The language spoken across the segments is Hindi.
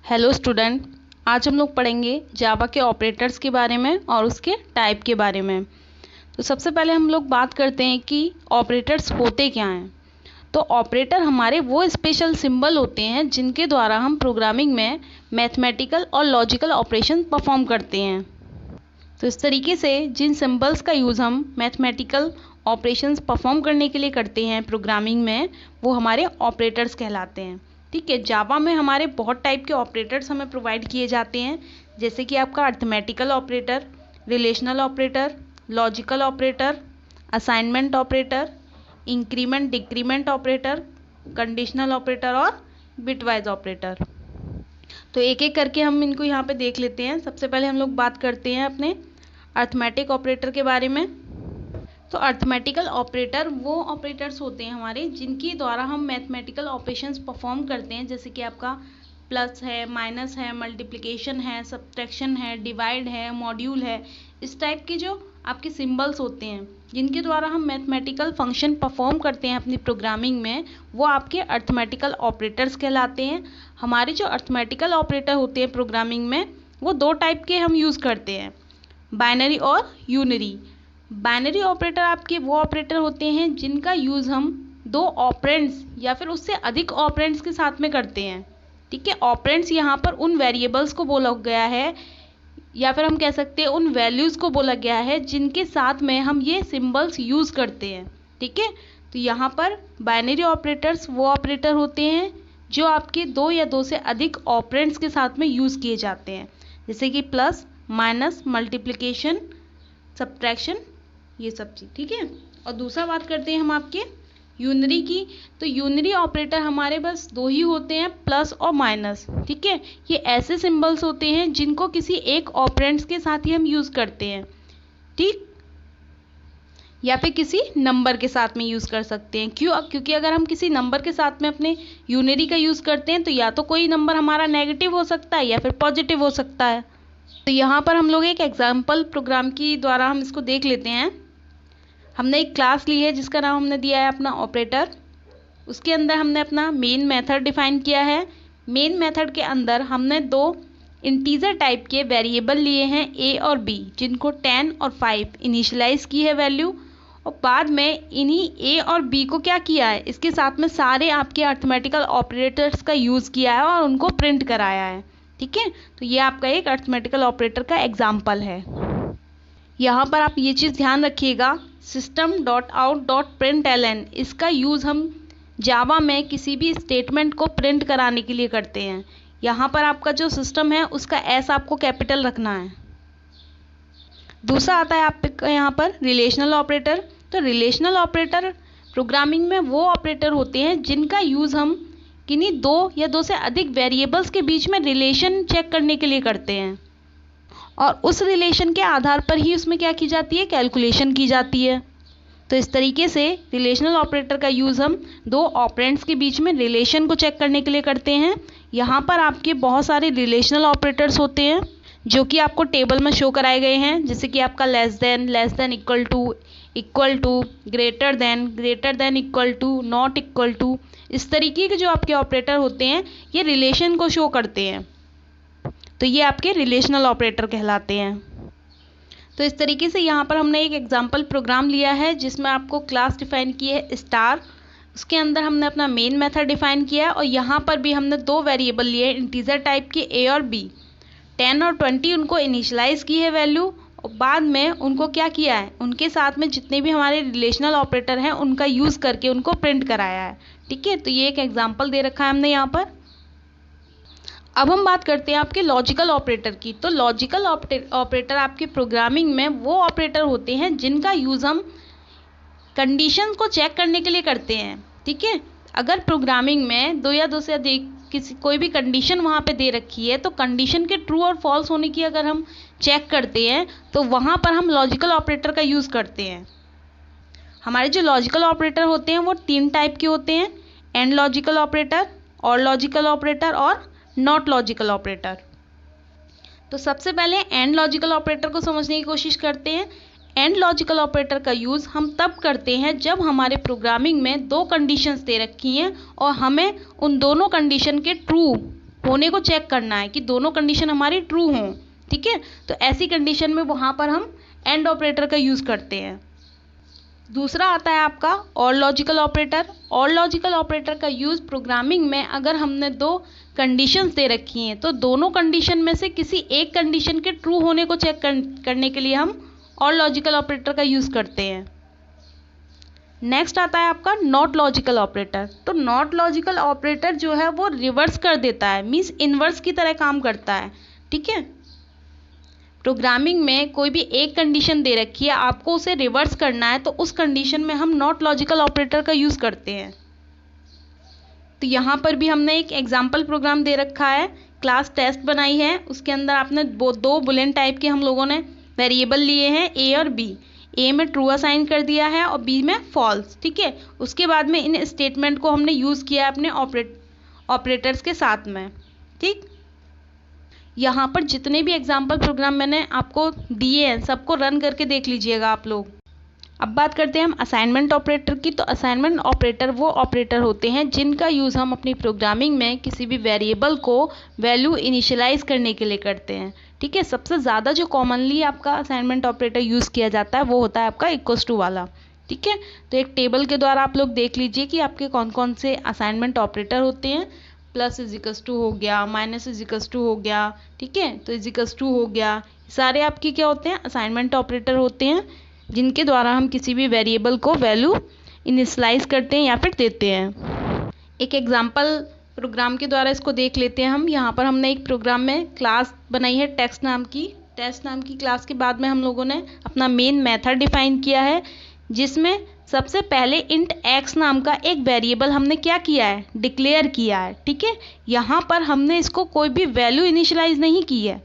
हेलो स्टूडेंट, आज हम लोग पढ़ेंगे जावा के ऑपरेटर्स के बारे में और उसके टाइप के बारे में। तो सबसे पहले हम लोग बात करते हैं कि ऑपरेटर्स होते क्या हैं। तो ऑपरेटर हमारे वो स्पेशल सिंबल होते हैं जिनके द्वारा हम प्रोग्रामिंग में मैथमेटिकल और लॉजिकल ऑपरेशन परफॉर्म करते हैं। तो इस तरीके से जिन सिंबल्स का यूज़ हम मैथमेटिकल ऑपरेशंस परफॉर्म करने के लिए करते हैं प्रोग्रामिंग में, वो हमारे ऑपरेटर्स कहलाते हैं। ठीक है, जावा में हमारे बहुत टाइप के ऑपरेटर्स हमें प्रोवाइड किए जाते हैं, जैसे कि आपका arithmetical operator, relational operator, logical operator, assignment operator, increment decrement operator, conditional operator और बिटवाइज ऑपरेटर। तो एक एक करके हम इनको यहाँ पे देख लेते हैं। सबसे पहले हम लोग बात करते हैं अपने अर्थमेटिक ऑपरेटर के बारे में। तो अर्थमेटिकल ऑपरेटर वो ऑपरेटर्स होते हैं हमारे जिनके द्वारा हम मैथमेटिकल ऑपरेशंस परफॉर्म करते हैं, जैसे कि आपका प्लस है, माइनस है, मल्टीप्लिकेशन है, सब्ट्रैक्शन है, डिवाइड है, मॉड्यूल है। इस टाइप के जो आपके सिंबल्स होते हैं जिनके द्वारा हम मैथमेटिकल फंक्शन परफॉर्म करते हैं अपनी प्रोग्रामिंग में, वो आपके अर्थमेटिकल ऑपरेटर्स कहलाते हैं। हमारे जो अर्थमेटिकल ऑपरेटर होते हैं प्रोग्रामिंग में, वो दो टाइप के हम यूज़ करते हैं, बाइनरी और यूनरी। बाइनरी ऑपरेटर आपके वो ऑपरेटर होते हैं जिनका यूज़ हम दो ऑपरेंड्स या फिर उससे अधिक ऑपरेंड्स के साथ में करते हैं। ठीक है, ऑपरेंड्स यहाँ पर उन वेरिएबल्स को बोला गया है या फिर हम कह सकते हैं उन वैल्यूज़ को बोला गया है जिनके साथ में हम ये सिंबल्स यूज़ करते हैं। ठीक है, तो यहाँ पर बाइनरी ऑपरेटर्स वो ऑपरेटर होते हैं जो आपके दो या दो से अधिक ऑपरेंड्स के साथ में यूज़ किए जाते हैं, जैसे कि प्लस, माइनस, मल्टीप्लिकेशन, सब्ट्रैक्शन, ये सब चीज़। ठीक है, और दूसरा बात करते हैं हम आपके यूनरी की। तो यूनरी ऑपरेटर हमारे बस दो ही होते हैं, प्लस और माइनस। ठीक है, ये ऐसे सिंबल्स होते हैं जिनको किसी एक ऑपरेंड्स के साथ ही हम यूज़ करते हैं। ठीक, या फिर किसी नंबर के साथ में यूज़ कर सकते हैं। क्योंकि अगर हम किसी नंबर के साथ में अपने यूनरी का यूज़ करते हैं तो या तो कोई नंबर हमारा नेगेटिव हो सकता है या फिर पॉजिटिव हो सकता है। तो यहाँ पर हम लोग एक एग्जाम्पल प्रोग्राम की द्वारा हम इसको देख लेते हैं। हमने एक क्लास ली है जिसका नाम हमने दिया है अपना ऑपरेटर। उसके अंदर हमने अपना मेन मेथड डिफाइन किया है। मेन मेथड के अंदर हमने दो इंटीजर टाइप के वेरिएबल लिए हैं a और b, जिनको 10 और 5 इनिशियलाइज की है वैल्यू, और बाद में इन्हीं a और b को क्या किया है, इसके साथ में सारे आपके अर्थमेटिकल ऑपरेटर्स का यूज़ किया है और उनको प्रिंट कराया है। ठीक है, तो ये आपका एक अर्थमेटिकल ऑपरेटर का एग्जाम्पल है। यहाँ पर आप ये चीज़ ध्यान रखिएगा, system.out.println, इसका यूज़ हम जावा में किसी भी स्टेटमेंट को प्रिंट कराने के लिए करते हैं। यहाँ पर आपका जो सिस्टम है उसका एस आपको कैपिटल रखना है। दूसरा आता है आपका यहाँ पर रिलेशनल ऑपरेटर। तो रिलेशनल ऑपरेटर प्रोग्रामिंग में वो ऑपरेटर होते हैं जिनका यूज़ हम किन्हीं दो या दो से अधिक वेरिएबल्स के बीच में रिलेशन चेक करने के लिए करते हैं, और उस रिलेशन के आधार पर ही उसमें क्या की जाती है, कैलकुलेशन की जाती है। तो इस तरीके से रिलेशनल ऑपरेटर का यूज़ हम दो ऑपरेंड्स के बीच में रिलेशन को चेक करने के लिए करते हैं। यहाँ पर आपके बहुत सारे रिलेशनल ऑपरेटर्स होते हैं जो कि आपको टेबल में शो कराए गए हैं, जैसे कि आपका less than, equal to, greater than, equal to, not equal to. इस तरीके के जो आपके ऑपरेटर होते हैं ये रिलेशन को शो करते हैं, तो ये आपके रिलेशनल ऑपरेटर कहलाते हैं। तो इस तरीके से यहाँ पर हमने एक एग्जाम्पल प्रोग्राम लिया है जिसमें आपको क्लास डिफाइन की है स्टार। उसके अंदर हमने अपना मेन मेथड डिफाइन किया है और यहाँ पर भी हमने दो वेरिएबल लिए हैं इंटीजर टाइप के a और b, 10 और 20 उनको इनिशियलाइज की है वैल्यू, और बाद में उनको क्या किया है, उनके साथ में जितने भी हमारे रिलेशनल ऑपरेटर हैं उनका यूज़ करके उनको प्रिंट कराया है। ठीक है, तो ये एक एग्जाम्पल दे रखा है हमने यहाँ पर। अब हम बात करते हैं आपके लॉजिकल ऑपरेटर की। तो लॉजिकल ऑपरेटर आपके प्रोग्रामिंग में वो ऑपरेटर होते हैं जिनका यूज़ हम कंडीशन को चेक करने के लिए करते हैं। ठीक है, अगर प्रोग्रामिंग में दो या दो से अधिक कोई भी कंडीशन वहाँ पे दे रखी है तो कंडीशन के ट्रू और फॉल्स होने की अगर हम चेक करते हैं तो वहाँ पर हम लॉजिकल ऑपरेटर का यूज़ करते हैं। हमारे जो लॉजिकल ऑपरेटर होते हैं वो तीन टाइप के होते हैं, एंड लॉजिकल ऑपरेटर, और लॉजिकल ऑपरेटर और नॉट लॉजिकल ऑपरेटर। तो सबसे पहले एंड लॉजिकल ऑपरेटर को समझने की कोशिश करते हैं। एंड लॉजिकल ऑपरेटर का यूज़ हम तब करते हैं जब हमारे प्रोग्रामिंग में दो कंडीशंस दे रखी हैं और हमें उन दोनों कंडीशन के ट्रू होने को चेक करना है कि दोनों कंडीशन हमारी ट्रू हों, ठीक है। तो ऐसी कंडीशन में वहाँ पर हम एंड ऑपरेटर का यूज़ करते हैं। दूसरा आता है आपका और लॉजिकल ऑपरेटर। और लॉजिकल ऑपरेटर का यूज़ प्रोग्रामिंग में अगर हमने दो कंडीशंस दे रखी हैं तो दोनों कंडीशन में से किसी एक कंडीशन के ट्रू होने को चेक करने के लिए हम और लॉजिकल ऑपरेटर का यूज़ करते हैं। नेक्स्ट आता है आपका नॉट लॉजिकल ऑपरेटर। तो नॉट लॉजिकल ऑपरेटर जो है वो रिवर्स कर देता है, मीन्स इन्वर्स की तरह काम करता है, ठीक है। प्रोग्रामिंग में कोई भी एक कंडीशन दे रखी है, आपको उसे रिवर्स करना है, तो उस कंडीशन में हम नॉट लॉजिकल ऑपरेटर का यूज़ करते हैं। तो यहाँ पर भी हमने एक एग्जाम्पल प्रोग्राम दे रखा है, क्लास टेस्ट बनाई है, उसके अंदर आपने दो बुलियन टाइप के हम लोगों ने वेरिएबल लिए हैं ए और बी। ए में ट्रू असाइन कर दिया है और बी में फॉल्स, ठीक है। उसके बाद में इन स्टेटमेंट को हमने यूज़ किया है अपने ऑपरेटर्स के साथ में, ठीक। यहाँ पर जितने भी एग्जाम्पल प्रोग्राम मैंने आपको दिए हैं सबको रन करके देख लीजिएगा आप लोग। अब बात करते हैं हम असाइनमेंट ऑपरेटर की। तो असाइनमेंट ऑपरेटर वो ऑपरेटर होते हैं जिनका यूज़ हम अपनी प्रोग्रामिंग में किसी भी वेरिएबल को वैल्यू इनिशियलाइज करने के लिए करते हैं, ठीक है। सबसे ज़्यादा जो कॉमनली आपका असाइनमेंट ऑपरेटर यूज़ किया जाता है वो होता है आपका इक्वल्स टू वाला, ठीक है। तो एक टेबल के द्वारा आप लोग देख लीजिए कि आपके कौन कौन से असाइनमेंट ऑपरेटर होते हैं। प्लस इजिकल्स टू हो गया, माइनस इजिकल्स टू हो गया, ठीक है। तो इजिकल्स टू हो गया, सारे आपके क्या होते हैं, असाइनमेंट ऑपरेटर होते हैं जिनके द्वारा हम किसी भी वेरिएबल को वैल्यू इनिशियलाइज करते हैं या फिर देते हैं। एक एग्जांपल प्रोग्राम के द्वारा इसको देख लेते हैं हम। यहाँ पर हमने एक प्रोग्राम में क्लास बनाई है टेस्ट नाम की। टेस्ट नाम की क्लास के बाद में हम लोगों ने अपना मेन मेथड डिफाइन किया है, जिसमें सबसे पहले इंट एक्स नाम का एक वेरिएबल हमने क्या किया है, डिक्लेयर किया है, ठीक है। यहाँ पर हमने इसको कोई भी वैल्यू इनिशियलाइज नहीं की है,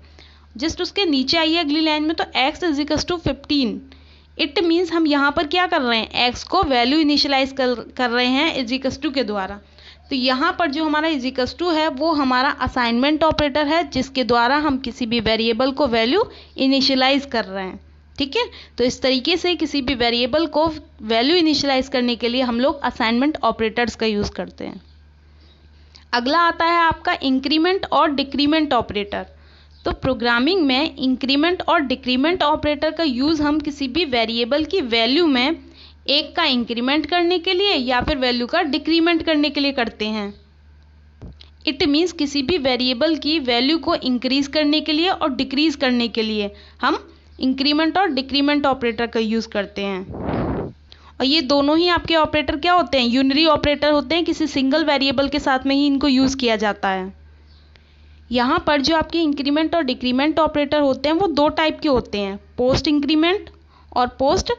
जस्ट उसके नीचे आइए अगली लाइन में, तो x equals to 15। It means हम यहाँ पर क्या कर रहे हैं, x को वैल्यू इनिशियलाइज कर रहे हैं इजिकल्स टू के द्वारा। तो यहाँ पर जो हमारा इजिकल्स टू है वो हमारा असाइनमेंट ऑपरेटर है, जिसके द्वारा हम किसी भी वेरिएबल को वैल्यू इनिशियलाइज कर रहे हैं, ठीक है। तो इस तरीके से किसी भी वेरिएबल को वैल्यू इनिशियलाइज करने के लिए हम लोग असाइनमेंट ऑपरेटर्स का यूज़ करते हैं। अगला आता है आपका इंक्रीमेंट और डिक्रीमेंट ऑपरेटर। तो प्रोग्रामिंग में इंक्रीमेंट और डिक्रीमेंट ऑपरेटर का यूज़ हम किसी भी वेरिएबल की वैल्यू में एक का इंक्रीमेंट करने के लिए या फिर वैल्यू का डिक्रीमेंट करने के लिए करते हैं। इट मीन्स किसी भी वेरिएबल की वैल्यू को इंक्रीज करने के लिए और डिक्रीज करने के लिए हम इंक्रीमेंट और डिक्रीमेंट ऑपरेटर का यूज़ करते हैं। और ये दोनों ही आपके ऑपरेटर क्या होते हैं, यूनरी ऑपरेटर होते हैं, किसी सिंगल वेरिएबल के साथ में ही इनको यूज़ किया जाता है। यहाँ पर जो आपके इंक्रीमेंट और डिक्रीमेंट ऑपरेटर होते हैं वो दो टाइप के होते हैं, पोस्ट इंक्रीमेंट और पोस्ट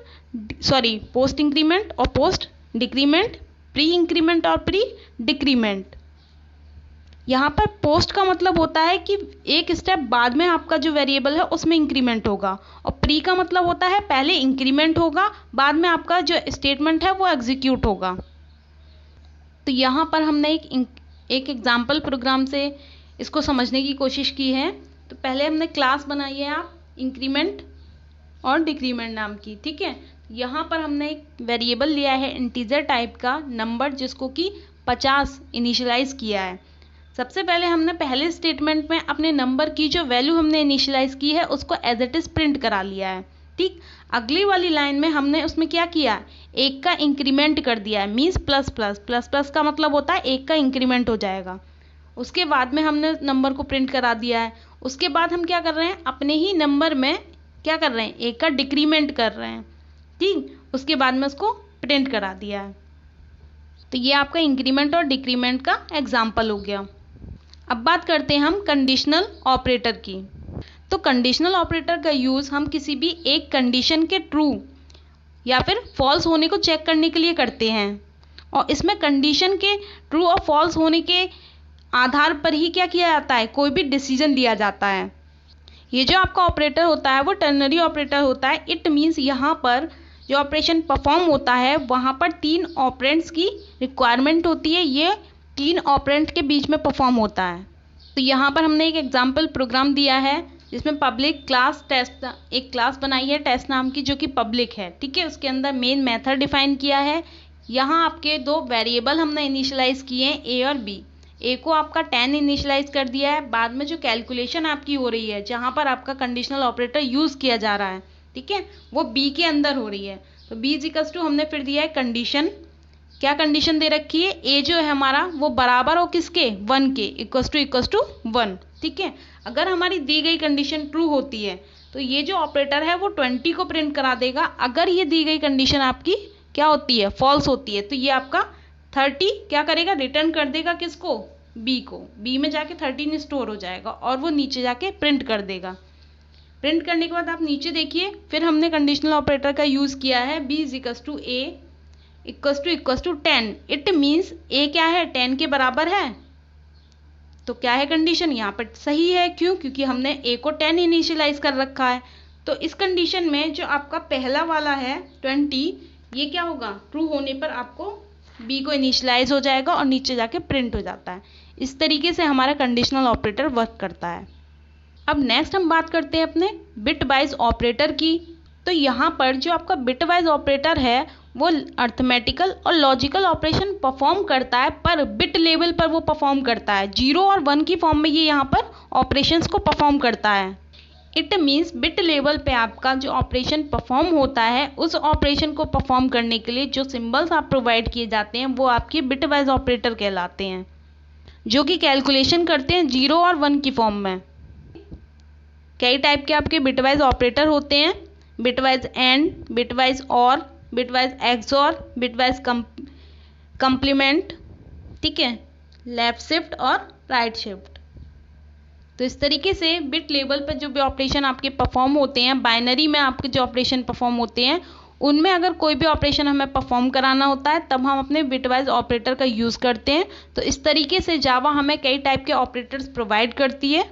इंक्रीमेंट और पोस्ट डिक्रीमेंट, प्री इंक्रीमेंट और प्री डिक्रीमेंट। यहाँ पर पोस्ट का मतलब होता है कि एक स्टेप बाद में आपका जो वेरिएबल है उसमें इंक्रीमेंट होगा, और प्री का मतलब होता है पहले इंक्रीमेंट होगा, बाद में आपका जो स्टेटमेंट है वो एग्जीक्यूट होगा। तो यहाँ पर हमने एक एग्जाम्पल प्रोग्राम से इसको समझने की कोशिश की है। तो पहले हमने क्लास बनाई है आप इंक्रीमेंट और डिक्रीमेंट नाम की, ठीक है। यहाँ पर हमने एक वेरिएबल लिया है इंटीजर टाइप का नंबर, जिसको कि 50 इनिशियलाइज किया है। सबसे पहले हमने पहले स्टेटमेंट में अपने नंबर की जो वैल्यू हमने इनिशियलाइज की है उसको एज इट इज़ प्रिंट करा लिया है, ठीक। अगली वाली लाइन में हमने उसमें क्या किया, एक का इंक्रीमेंट कर दिया है, means plus plus plus plus का मतलब होता है एक का इंक्रीमेंट हो जाएगा। उसके बाद में हमने नंबर को प्रिंट करा दिया है। उसके बाद हम क्या कर रहे हैं, अपने ही नंबर में क्या कर रहे हैं, एक का डिक्रीमेंट कर रहे हैं, ठीक। उसके बाद में उसको प्रिंट करा दिया है। तो ये आपका इंक्रीमेंट और डिक्रीमेंट का एग्जाम्पल हो गया। अब बात करते हैं हम कंडीशनल ऑपरेटर की। तो कंडीशनल ऑपरेटर का यूज़ हम किसी भी एक कंडीशन के ट्रू या फिर फॉल्स होने को चेक करने के लिए करते हैं, और इसमें कंडीशन के ट्रू और फॉल्स होने के आधार पर ही क्या किया जाता है, कोई भी डिसीजन दिया जाता है। ये जो आपका ऑपरेटर होता है वो टर्नरी ऑपरेटर होता है। इट मीन्स यहाँ पर जो ऑपरेशन परफॉर्म होता है वहाँ पर 3 ऑपरेंड्स की रिक्वायरमेंट होती है, ये 3 ऑपरेंड के बीच में परफॉर्म होता है। तो यहाँ पर हमने एक एग्जाम्पल प्रोग्राम दिया है जिसमें पब्लिक क्लास टेस्ट, एक क्लास बनाई है टेस्ट नाम की जो कि पब्लिक है, ठीक है। उसके अंदर मेन मेथड डिफाइन किया है। यहाँ आपके 2 वेरिएबल हमने इनिशियलाइज किए हैं ए और बी। ए को आपका 10 इनिशियलाइज कर दिया है, बाद में जो कैलकुलेशन आपकी हो रही है जहाँ पर आपका कंडीशनल ऑपरेटर यूज़ किया जा रहा है, ठीक है, वो बी के अंदर हो रही है। तो बी इज इक्वल्स टू हमने फिर दिया है कंडीशन, क्या कंडीशन दे रखी है, ए जो है हमारा वो बराबर हो किसके, 1 के, इक्वल्स टू 1, ठीक है। अगर हमारी दी गई कंडीशन ट्रू होती है तो ये जो ऑपरेटर है वो 20 को प्रिंट करा देगा। अगर ये दी गई कंडीशन आपकी क्या होती है, फॉल्स होती है, तो ये आपका 30 क्या करेगा, रिटर्न कर देगा किसको, बी को। बी में जाके 13 स्टोर हो जाएगा और वो नीचे जाके प्रिंट कर देगा। प्रिंट करने के बाद आप नीचे देखिए, फिर हमने कंडीशनल ऑपरेटर का यूज़ किया है, B is equals to A equals to 10। It means A क्या है, 10 के बराबर है। तो क्या है कंडीशन, यहाँ पर सही है। क्यों, क्योंकि हमने ए को 10 इनिशियलाइज कर रखा है। तो इस कंडीशन में जो आपका पहला वाला है 20, ये क्या होगा, ट्रू होने पर आपको बी को इनिशियलाइज हो जाएगा और नीचे जाके प्रिंट हो जाता है। इस तरीके से हमारा कंडीशनल ऑपरेटर वर्क करता है। अब नेक्स्ट हम बात करते हैं अपने बिट वाइज ऑपरेटर की। तो यहाँ पर जो आपका बिट वाइज ऑपरेटर है वो अर्थमेटिकल और लॉजिकल ऑपरेशन परफॉर्म करता है, पर बिट लेवल पर वो परफॉर्म करता है। 0 और 1 की फॉर्म में ये यहाँ पर ऑपरेशंस को परफॉर्म करता है। इट मीन्स बिट लेवल पे आपका जो ऑपरेशन परफॉर्म होता है, उस ऑपरेशन को परफॉर्म करने के लिए जो सिंबल्स आप प्रोवाइड किए जाते हैं वो आपके बिट वाइज ऑपरेटर कहलाते हैं, जो कि कैलकुलेशन करते हैं 0 और 1 की फॉर्म में। कई टाइप के आपके बिट वाइज ऑपरेटर होते हैं, bit wise and, bit wise or, bit wise XOR, bit wise complement, ठीक है, लेफ्ट शिफ्ट और राइट शिफ्ट। तो इस तरीके से बिट लेवल पर जो भी ऑपरेशन आपके परफॉर्म होते हैं, बाइनरी में आपके जो ऑपरेशन परफॉर्म होते हैं, उनमें अगर कोई भी ऑपरेशन हमें परफॉर्म कराना होता है तब हम अपने बिटवाइज ऑपरेटर का यूज़ करते हैं। तो इस तरीके से जावा हमें कई टाइप के ऑपरेटर्स प्रोवाइड करती है।